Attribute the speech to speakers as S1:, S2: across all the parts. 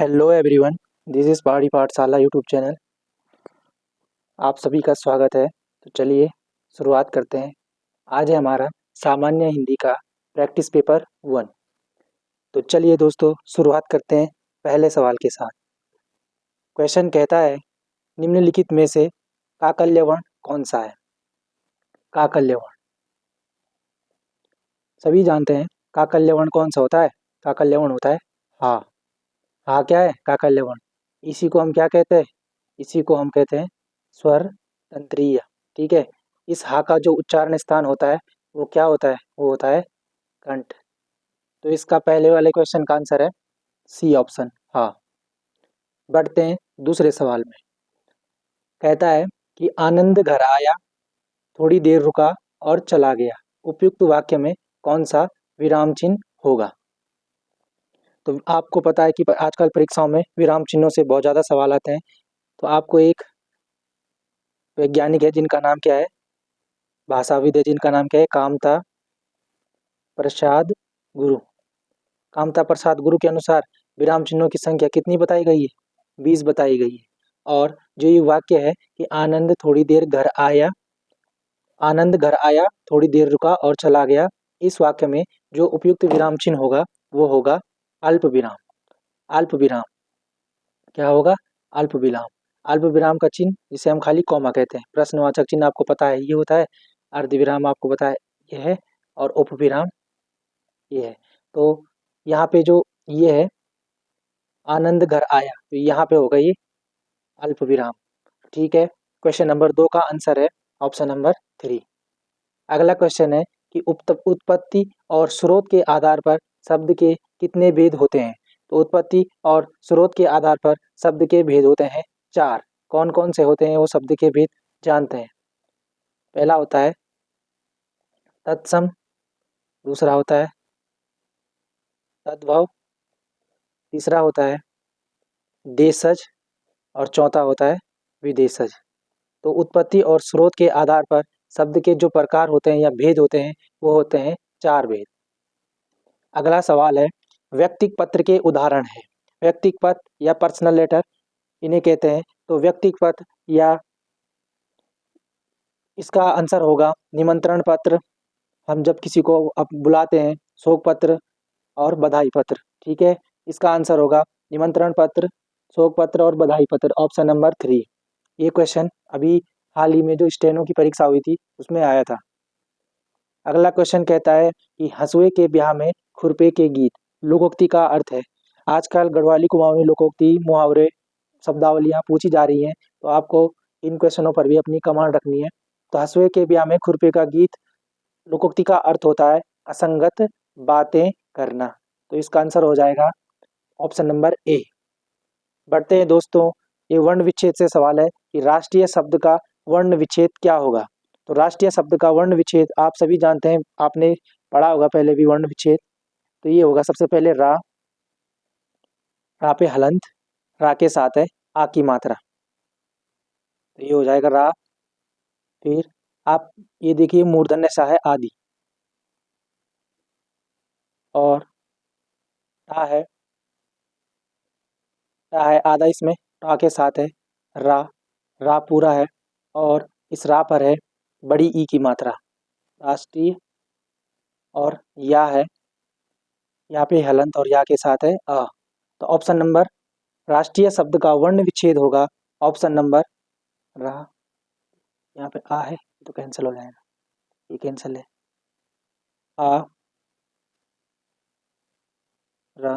S1: Hello everyone, this is पहाड़ी पाठशाला YouTube channel. आप सभी का स्वागत है। तो चलिए शुरुआत करते हैं। आज है हमारा सामान्य हिंदी का प्रैक्टिस पेपर 1। तो चलिए दोस्तों शुरुआत करते हैं पहले सवाल के साथ। क्वेश्चन कहता है, निम्नलिखित में से काकल्य वर्ण कौन सा है? काकल्य वर्ण सभी जानते हैं। काकल्य वर्ण कौन सा होता है? काकल्य वर्ण होता है हा। हा क्या है? काकल्य वर्ण। इसी को हम क्या कहते हैं? इसी को हम कहते हैं स्वर तंत्रीय। ठीक है। इस हा का जो उच्चारण स्थान होता है वो क्या होता है? वो होता है कंठ। तो इसका पहले वाले क्वेश्चन का आंसर है सी ऑप्शन, हा। बढ़ते हैं दूसरे सवाल में। कहता है कि आनंद घर आया, थोड़ी देर रुका और चला गया। उपयुक्त वाक्य में कौन सा विराम चिन्ह होगा? तो आपको पता है कि आजकल परीक्षाओं में विराम चिन्हों से बहुत ज़्यादा सवाल आते हैं। तो आपको एक वैज्ञानिक है जिनका नाम क्या है, भाषाविद है जिनका नाम क्या है, कामता प्रसाद गुरु। कामता प्रसाद गुरु के अनुसार विराम चिन्हों की संख्या कितनी बताई गई है? 20 बताई गई है। और जो ये वाक्य है कि आनंद घर आया थोड़ी देर रुका और चला गया, इस वाक्य में जो उपयुक्त विराम चिन्ह होगा वो होगा अल्प विराम। अल्प विराम क्या होगा? अल्प विराम। अल्प विराम का चिन्ह जिसे हम खाली कॉमा कहते हैं। प्रश्नवाचक चिन्ह आपको पता है ये होता है, अर्ध विराम आपको पता है ये है, और उपविराम ये है। तो यहाँ पे जो ये है आनंद घर आया, तो यहाँ पे होगा ये अल्प विराम। ठीक है। क्वेश्चन नंबर 2 का आंसर है ऑप्शन नंबर 3। अगला क्वेश्चन है कि उत्पत्ति और स्रोत के आधार पर शब्द के कितने भेद होते हैं? तो उत्पत्ति और स्रोत के आधार पर शब्द के भेद होते हैं 4। कौन कौन से होते हैं वो शब्द के भेद जानते हैं। पहला होता है तत्सम, दूसरा होता है तद्भव, तीसरा होता है देशज और चौथा होता है विदेशज। तो उत्पत्ति और स्रोत के आधार पर शब्द के जो प्रकार होते हैं या भेद होते हैं वो होते हैं 4 भेद। अगला सवाल है व्यक्तिक पत्र के उदाहरण है। व्यक्तिक पत्र या पर्सनल लेटर इन्हें कहते हैं। तो व्यक्तिक पत्र या इसका आंसर होगा निमंत्रण पत्र। हम जब किसी को बुलाते हैं, शोक पत्र और बधाई पत्र। ठीक है। इसका आंसर होगा निमंत्रण पत्र, शोक पत्र और बधाई पत्र, ऑप्शन नंबर 3। ये क्वेश्चन अभी हाल ही में जो स्टेनो की परीक्षा हुई थी उसमें आया था। अगला क्वेश्चन कहता है कि हंसुए के ब्याह में खुरपे के गीत लोकोक्ति का अर्थ है। आजकल गढ़वाली कुमाऊनी लोकोक्ति मुहावरे शब्दावलियाँ पूछी जा रही हैं, तो आपको इन क्वेश्चनों पर भी अपनी कमांड रखनी है। तो हंसुए के ब्याह में खुरपे का गीत लोकोक्ति का अर्थ होता है असंगत बातें करना। तो इसका आंसर हो जाएगा ऑप्शन नंबर ए। बढ़ते हैं दोस्तों, ये वर्ण विच्छेद से सवाल है कि राष्ट्रीय शब्द का वर्ण विच्छेद क्या होगा? तो राष्ट्रीय शब्द का वर्ण विच्छेद आप सभी जानते हैं, आपने पढ़ा होगा पहले भी वर्ण विच्छेद। तो ये होगा सबसे पहले रा। रा पे हलंत, रा के साथ है आ की मात्रा। तो ये हो जाएगा रा। फिर आप ये देखिए मूर्धन्य सा है आदि, और टा है। टा है आधा, इसमें टा के साथ है रा। रा पूरा है और इस रा पर है बड़ी ई की मात्रा, राष्ट्रीय। और या है, यहाँ पे हलंत और या के साथ है अ। तो ऑप्शन नंबर राष्ट्रीय शब्द का वर्ण विच्छेद होगा ऑप्शन नंबर रा। यहाँ पे आ है तो कैंसिल हो जाएगा, ये कैंसिल है। आ रा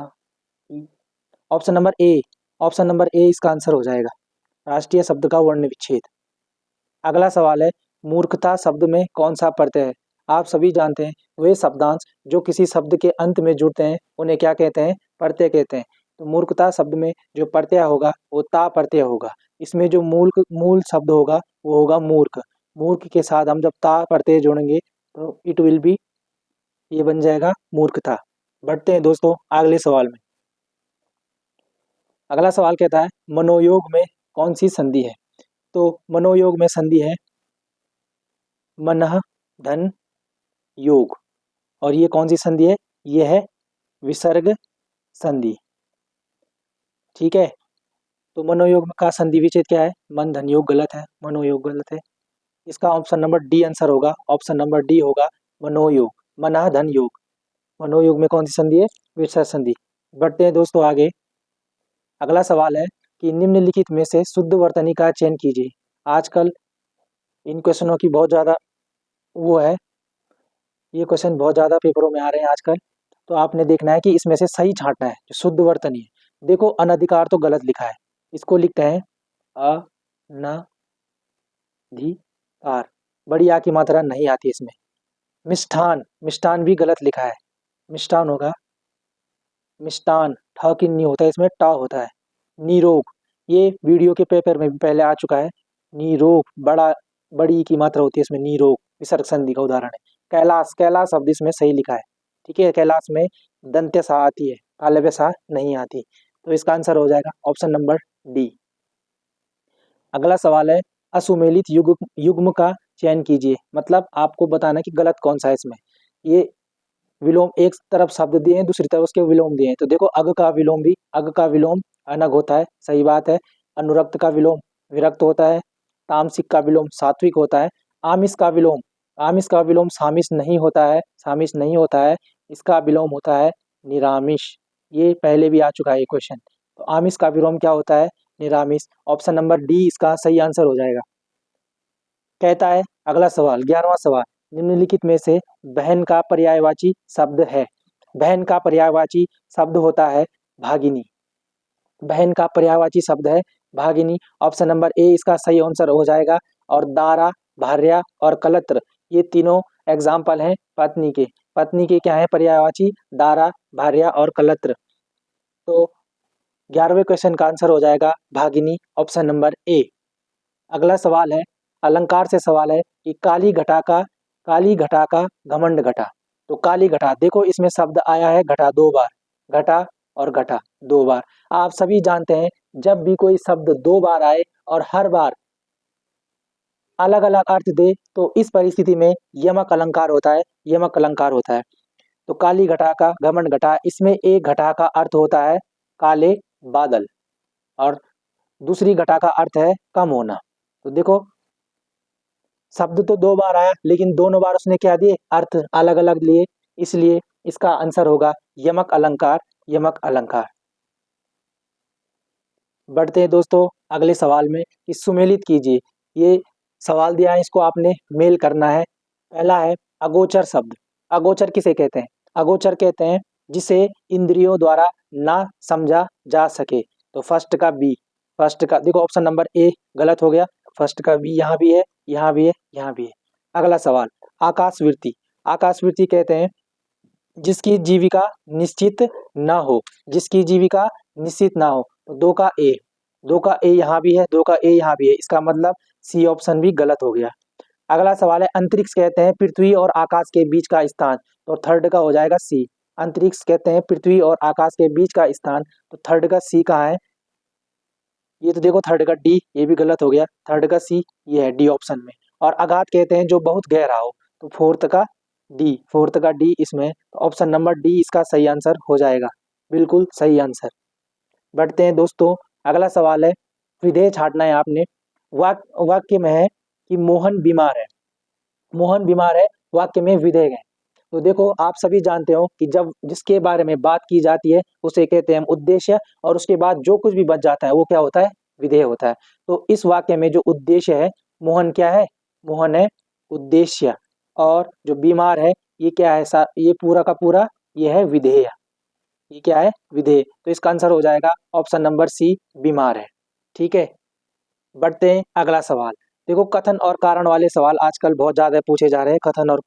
S1: ई, option number A. Option number A इसका आंसर हो जाएगा, राष्ट्रीय शब्द का वर्ण विच्छेद। अगला सवाल है मूर्खता शब्द में कौन सा प्रत्यय है? आप सभी जानते हैं वे शब्दांश जो किसी शब्द के अंत में जुड़ते हैं उन्हें क्या कहते हैं? प्रत्यय कहते हैं। तो मूर्खता शब्द में जो प्रत्यय होगा वो ता प्रत्यय होगा। इसमें जो मूल शब्द होगा वो होगा मूर्ख। मूर्ख के साथ हम जब ता प्रत्यय जोड़ेंगे तो इट विल बी, ये बन जाएगा मूर्खता। बढ़ते हैं दोस्तों अगले सवाल में। अगला सवाल कहता है मनोयोग में कौन सी संधि है? तो मनोयोग में संधि है मनः धन योग। और ये कौन सी संधि है? ये है विसर्ग संधि। ठीक है। तो मनोयोग का संधि विच्छेद क्या है? मन धन योग गलत है, मनोयोग गलत है। इसका ऑप्शन नंबर डी आंसर होगा। ऑप्शन नंबर डी होगा मनोयोग, मना धन योग। मनोयोग में कौन सी संधि है? विच्छेद संधि। बढ़ते हैं दोस्तों आगे। अगला सवाल है कि निम्नलिखित में से शुद्ध वर्तनी का चयन कीजिए। आजकल इन क्वेश्चनों की बहुत ज़्यादा वो है, ये क्वेश्चन बहुत ज़्यादा पेपरों में आ रहे हैं आजकल। तो आपने देखना है कि इसमें से सही छांटना है जो शुद्ध वर्तनी है। देखो अनधिकार तो गलत लिखा है, इसको लिखते हैं अनधिकार। बड़ी आ की मात्रा नहीं आती इसमें। मिष्ठान, मिष्ठान भी गलत लिखा है, मिष्ठान होगा मिष्टान, ठ की नहीं होता है इसमें, टा होता है। निरोग, ये वीडियो के पेपर में भी पहले आ चुका है। निरोग बड़ी की मात्रा होती है इसमें, निरोग विसर्ग संधि का उदाहरण है। कैलाश, कैलाश शब्द इसमें सही लिखा है। ठीक है, कैलाश में दंत्य सा आती है, तालव्य सा नहीं आती। तो इसका आंसर हो जाएगा ऑप्शन नंबर डी। अगला सवाल है असुमेलित युग्म का चयन कीजिए। मतलब आपको बताना कि गलत कौन सा है इसमें। ये विलोम, एक तरफ शब्द दिए हैं, दूसरी तरफ उसके विलोम दिए हैं। तो देखो अग का विलोम भी, अग का विलोम अनग होता है, सही बात है। अनुरक्त का विलोम विरक्त होता है। तामसिक का विलोम सात्विक होता है। आमिष का विलोम, आमिष का विलोम सामिष नहीं होता है, सामिष नहीं होता है। इसका विलोम होता है निरामिष। ये पहले भी आ चुका है ये क्वेश्चन। तो आमिष का विलोम क्या होता है? निरामिष। ऑप्शन नंबर डी इसका सही आंसर हो जाएगा। कहता है अगला सवाल, 11वां सवाल, निम्नलिखित में से बहन का पर्यायवाची शब्द है। बहन का पर्यायवाची शब्द होता है भागिनी। बहन का पर्यायवाची शब्द है भागिनी। ऑप्शन नंबर ए इसका सही आंसर हो जाएगा। और दारा, भार्या और कलत्र, ये तीनों एग्जाम्पल हैं पत्नी के। पत्नी के क्या है पर्यायवाची? दारा, भार्या और कलत्र। तो 11वें क्वेश्चन का आंसर हो जाएगा भागिनी, ऑप्शन नंबर ए। अगला सवाल है, अलंकार से सवाल है कि काली घटा का घमंड घटा। तो काली घटा, देखो इसमें शब्द आया है घटा दो बार, घटा और घटा दो बार। आप सभी जानते हैं जब भी कोई शब्द दो बार आए और हर बार अलग अलग अर्थ दे तो इस परिस्थिति में यमक अलंकार होता है, यमक अलंकार होता है। तो काली घटा का घमंड घटा, इसमें एक घटा का अर्थ होता है काले बादल और दूसरी घटा का अर्थ है कम होना। तो देखो शब्द तो दो बार आया लेकिन दोनों बार उसने क्या दिए? अर्थ अलग अलग लिए, इसलिए इसका आंसर होगा यमक अलंकार, यमक अलंकार। बढ़ते हैं दोस्तों अगले सवाल में कि सुमेलित कीजिए। ये सवाल दिया है, इसको आपने मेल करना है। पहला है अगोचर शब्द। अगोचर किसे कहते हैं? अगोचर कहते हैं जिसे इंद्रियों द्वारा ना समझा जा सके। तो फर्स्ट का बी, फर्स्ट का देखो ऑप्शन नंबर ए गलत हो गया। फर्स्ट का बी यहाँ भी है, यहाँ भी है, यहाँ भी है। अगला सवाल आकाशवृत्ति। आकाशवृत्ति कहते हैं जिसकी जीविका निश्चित ना हो, जिसकी जीविका निश्चित ना हो। तो दो का ए, दो का ए यहाँ भी है, दो का ए यहाँ भी है। इसका मतलब सी ऑप्शन भी गलत हो गया। अगला सवाल है अंतरिक्ष कहते हैं पृथ्वी और आकाश के बीच का स्थान। तो थर्ड का हो जाएगा सी। अंतरिक्ष कहते हैं पृथ्वी और आकाश के बीच का स्थान। तो थर्ड का सी कहाँ है? ये तो देखो थर्ड का डी, ये भी गलत हो गया। थर्ड का सी ये है डी ऑप्शन में। और अगाध कहते हैं जो बहुत गहरा हो। तो फोर्थ का डी, फोर्थ का डी इसमें। तो ऑप्शन नंबर डी इसका सही आंसर हो जाएगा, बिल्कुल सही आंसर। बढ़ते हैं दोस्तों अगला सवाल है, विधेय छांटना है आपने। वाक्य में है कि मोहन बीमार है, मोहन बीमार है, वाक्य में विधेय है। तो देखो आप सभी जानते हो कि जब जिसके बारे में बात की जाती है उसे कहते हैं हम उद्देश्य, और उसके बाद जो कुछ भी बच जाता है वो क्या होता है? विधेय होता है। तो इस वाक्य में जो उद्देश्य है, मोहन क्या है? मोहन है उद्देश्य। और जो बीमार है ये क्या है? ये पूरा का पूरा ये है विधेय। ये क्या है? विधेय। तो इसका आंसर हो जाएगा ऑप्शन नंबर सी, बीमार है। ठीक है, बढ़ते हैं अगला सवाल। देखो कथन और कारण वाले सवाल आजकल बहुत ज्यादा पूछे जा रहे हैं, कथन और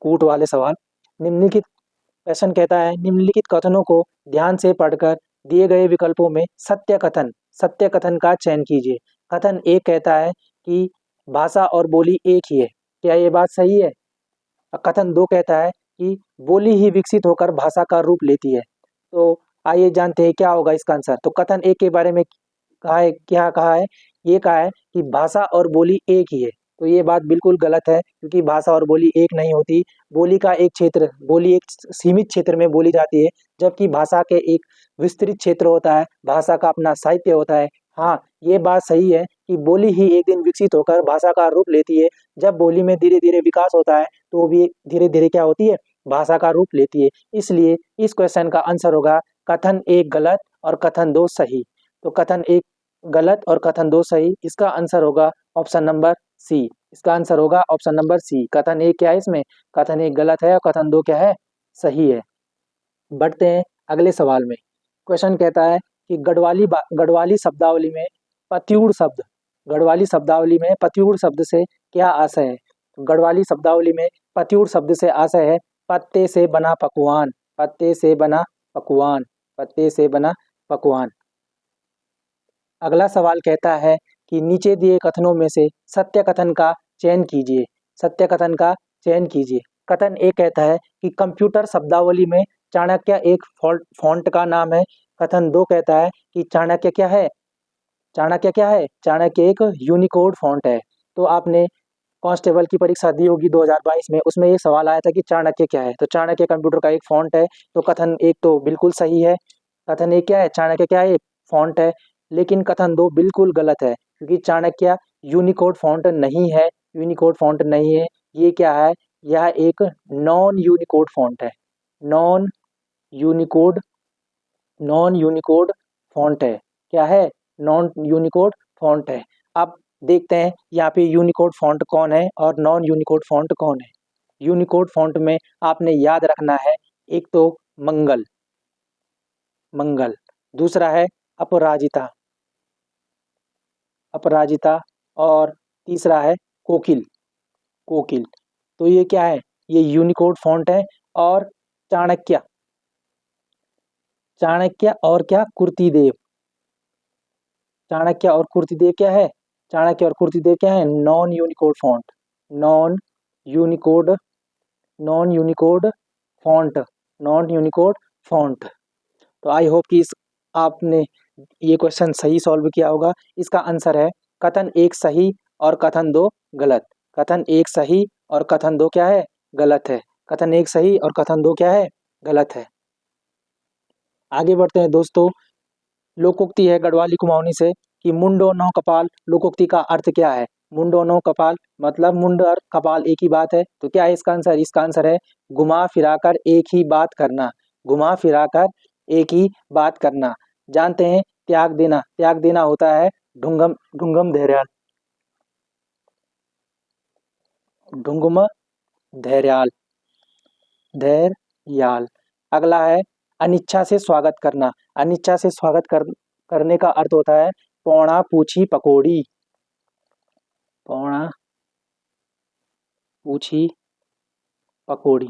S1: कूट वाले सवाल। निम्नलिखित क्वेश्चन कहता है निम्नलिखित कथनों को ध्यान से पढ़कर दिए गए विकल्पों में सत्य कथन का चयन कीजिए। कथन एक कहता है कि भाषा और बोली एक ही है। क्या ये बात सही है? कथन दो कहता है कि बोली ही विकसित होकर भाषा का रूप लेती है। तो आइए जानते हैं क्या होगा इसका आंसर। तो कथन एक के बारे में कहा है, क्या कहा है? ये कहा है कि भाषा और बोली एक ही है। तो ये बात बिल्कुल गलत है, क्योंकि भाषा और बोली एक नहीं होती। बोली एक सीमित क्षेत्र में बोली जाती है, जबकि भाषा के एक विस्तृत क्षेत्र होता है, भाषा का अपना साहित्य होता है। हाँ, ये बात सही है कि बोली ही एक दिन विकसित होकर भाषा का रूप लेती है। जब बोली में धीरे-धीरे विकास होता है, तो वो भी धीरे-धीरे क्या होती है? भाषा का रूप लेती है। इसलिए इस क्वेश्चन का आंसर होगा कथन 1 गलत और कथन 2 सही। तो कथन 1 गलत और कथन 2 सही, इसका आंसर होगा ऑप्शन नंबर सी। इसका आंसर होगा ऑप्शन नंबर सी। कथन 1 क्या है इसमें? कथन 1 गलत है और कथन 2 क्या है? सही है। बढ़ते हैं अगले सवाल में। क्वेश्चन कहता है कि गढ़वाली शब्दावली में पत्युड़ शब्द से क्या आशय है? तो गढ़वाली शब्दावली में पत्युड़ शब्द से आशय है पत्ते से बना पकवान, पत्ते से बना पकवान, पत्ते से बना पकवान। अगला सवाल कहता है कि नीचे दिए कथनों में से सत्य कथन का चयन कीजिए। सत्य कथन का चयन कीजिए। कथन 1 कहता है कि कंप्यूटर शब्दावली में चाणक्य एक फॉन्ट का नाम है। कथन 2 कहता है कि चाणक्य क्या है? चाणक्य क्या है? चाणक्य एक यूनिकोड फॉन्ट है। तो आपने कांस्टेबल की परीक्षा दी होगी 2022 में, उसमें ये सवाल आया था कि चाणक्य क्या है? तो चाणक्य कंप्यूटर का एक फॉन्ट है। तो कथन 1 तो बिल्कुल सही है। कथन 1 क्या है? चाणक्य क्या है? फॉन्ट है। लेकिन कथन 2 बिल्कुल गलत है, क्योंकि चाणक्य यूनिकोड फॉन्ट नहीं है। यूनिकोड फॉन्ट नहीं है। ये क्या है? यह एक नॉन यूनिकोड फॉन्ट है। Non Unicode non Unicode font है। क्या है? नॉन यूनिकोड फॉन्ट है। अब देखते हैं यहाँ पे यूनिकोड फॉन्ट कौन है और नॉन यूनिकोड फॉन्ट कौन है। यूनिकोड फॉन्ट में आपने याद रखना है, एक तो मंगल, मंगल, दूसरा है अपराजिता, अपराजिता, और तीसरा है कोकिल, कोकिल। तो ये क्या है? ये यूनिकोड फॉन्ट है। और चाणक्य, चाणक्य और क्या? कुर्तिदेव, चाणक्य और कुर्तिदेव क्या है? चाणक्य और कुर्तिदेव क्या है? Non Unicode font, non Unicode, non Unicode font, non Unicode font. तो आई होप कि इस आपने ये क्वेश्चन सही सॉल्व किया होगा। इसका आंसर है कथन 1 सही और कथन 2 गलत। कथन 1 सही और कथन 2 क्या है? गलत है। कथन 1 सही और कथन 2 क्या है? गलत है। आगे बढ़ते हैं दोस्तों। लोकोक्ति है गढ़वाली कुमाऊनी से कि मुंडो नौ कपाल। लोकोक्ति का अर्थ क्या है? मुंडो नौ कपाल मतलब मुंड और कपाल एक ही बात है। तो क्या है इसका आंसर? इसका आंसर है घुमा फिराकर एक ही बात करना। घुमा फिराकर एक ही बात करना। जानते हैं त्याग देना, त्याग देना होता है ढुंगम, ढुंगम धैर्याल, ढुंगम धैर्याल, धैर्याल। अगला है अनिच्छा से स्वागत करना। अनिच्छा से करने का अर्थ होता है पौड़ा पूछी पकोड़ी, पौड़ा पूछी पकोड़ी।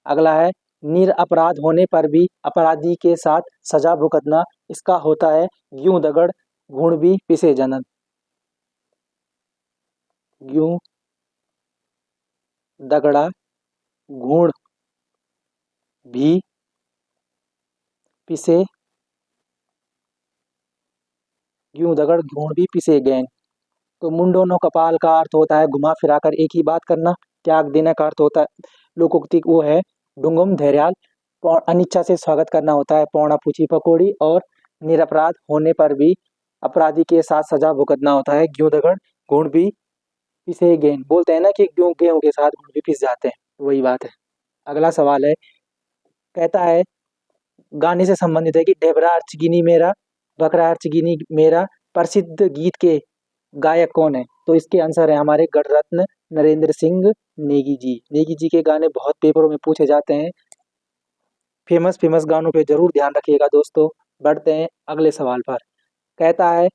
S1: अगला है निरपराध होने पर भी अपराधी के साथ सजा भुगतना। इसका होता है यूं दगड़ गुण भी पिसे जनन, यूं दगड़ा गुण भी पिसे, यूं दगड़ गुण भी पिसे गैन। तो मुंडोनो कपाल का अर्थ होता है घुमा फिराकर एक ही बात करना। त्याग देने का अर्थ होता है लोकोक्ति वो है डुंगम धैर्याल। अनिच्छा से स्वागत करना होता है पौड़ा पूछी पकौड़ी। और निरपराध होने पर भी अपराधी के साथ सजा भुगतना होता है ग्यों दगड़ गुण भी पिसे गेन। बोलते हैं ना कि ग्यों गेहूं के साथ गुण भी पिस जाते हैं, वही बात है। अगला सवाल है, कहता है गाने से संबंधित है कि ढेबरा अर्चगिनी मेरा बकरा अर्चगिनी मेरा प्रसिद्ध गीत के गायक कौन है? तो इसके आंसर है हमारे गणरत्न नरेंद्र सिंह नेगी जी। नेगी जी के गाने बहुत पेपरों में पूछे जाते हैं। फेमस फेमस गानों पे जरूर ध्यान रखिएगा दोस्तों। बढ़ते हैं अगले सवाल पर। कहता है,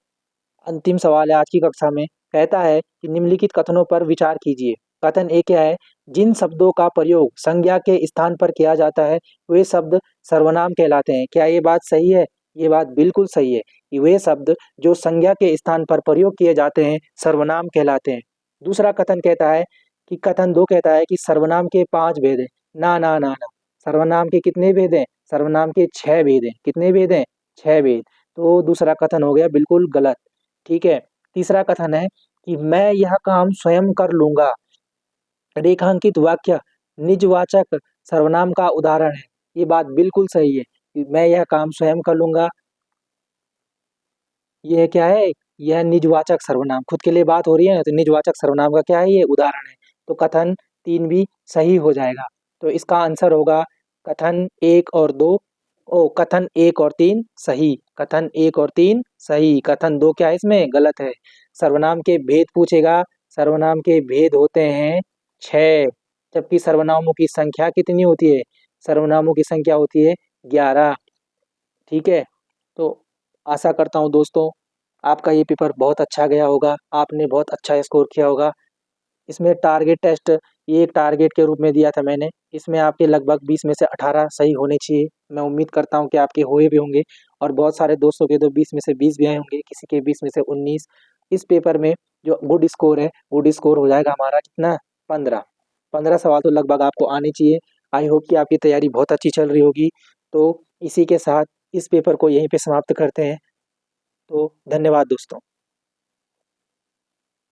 S1: अंतिम सवाल है आज की कक्षा में। कहता है कि निम्नलिखित कथनों पर विचार कीजिए। कथन एक क्या है? जिन शब्दों का प्रयोग संज्ञा के स्थान पर किया जाता है वे शब्द सर्वनाम कहलाते हैं। क्या ये बात सही है? ये बात बिल्कुल सही है कि वे शब्द जो संज्ञा के स्थान पर प्रयोग किए जाते हैं सर्वनाम कहलाते हैं। दूसरा कथन कहता है कि कथन 2 कहता है कि सर्वनाम के 5 भेद हैं। ना ना ना ना, सर्वनाम के कितने भेद हैं? सर्वनाम के 6 भेद हैं। कितने भेद हैं? 6 भेद। तो दूसरा कथन हो गया बिल्कुल गलत। ठीक है। तीसरा कथन है कि मैं यह काम स्वयं कर लूँगा। रेखांकित वाक्य निजवाचक सर्वनाम का उदाहरण है। ये बात बिल्कुल सही है कि मैं यह काम स्वयं कर लूँगा। यह क्या है? यह निजवाचक सर्वनाम, खुद के लिए बात हो रही है ना, तो निजवाचक सर्वनाम का क्या है? ये उदाहरण है। तो कथन 3 भी सही हो जाएगा। तो इसका आंसर होगा कथन 1 और 2 कथन 1 और 3 सही, कथन 1 और 3 सही, कथन 2 क्या है इसमें? गलत है। सर्वनाम के भेद पूछेगा, सर्वनाम के भेद होते हैं 6, जबकि सर्वनामों की संख्या कितनी होती है? सर्वनामों की संख्या होती है 11। ठीक है? तो आशा करता हूँ दोस्तों, आपका ये पेपर बहुत अच्छा गया होगा, आपने बहुत अच्छा स्कोर किया होगा। इसमें टारगेट टेस्ट, ये एक टारगेट के रूप में दिया था मैंने, इसमें आपके लगभग 20 में से 18 सही होने चाहिए। मैं उम्मीद करता हूँ कि आपके हुए भी होंगे और बहुत सारे दोस्तों के तो 20 में से 20 भी आए होंगे, किसी के 20 में से 19। इस पेपर में जो गुड स्कोर है, गुड स्कोर हो जाएगा हमारा कितना? 15। 15 सवाल तो लगभग आपको आने चाहिए। आई होप कि आपकी तैयारी बहुत अच्छी चल रही होगी। तो इसी के साथ इस पेपर को यहीं पे समाप्त करते हैं। तो धन्यवाद दोस्तों।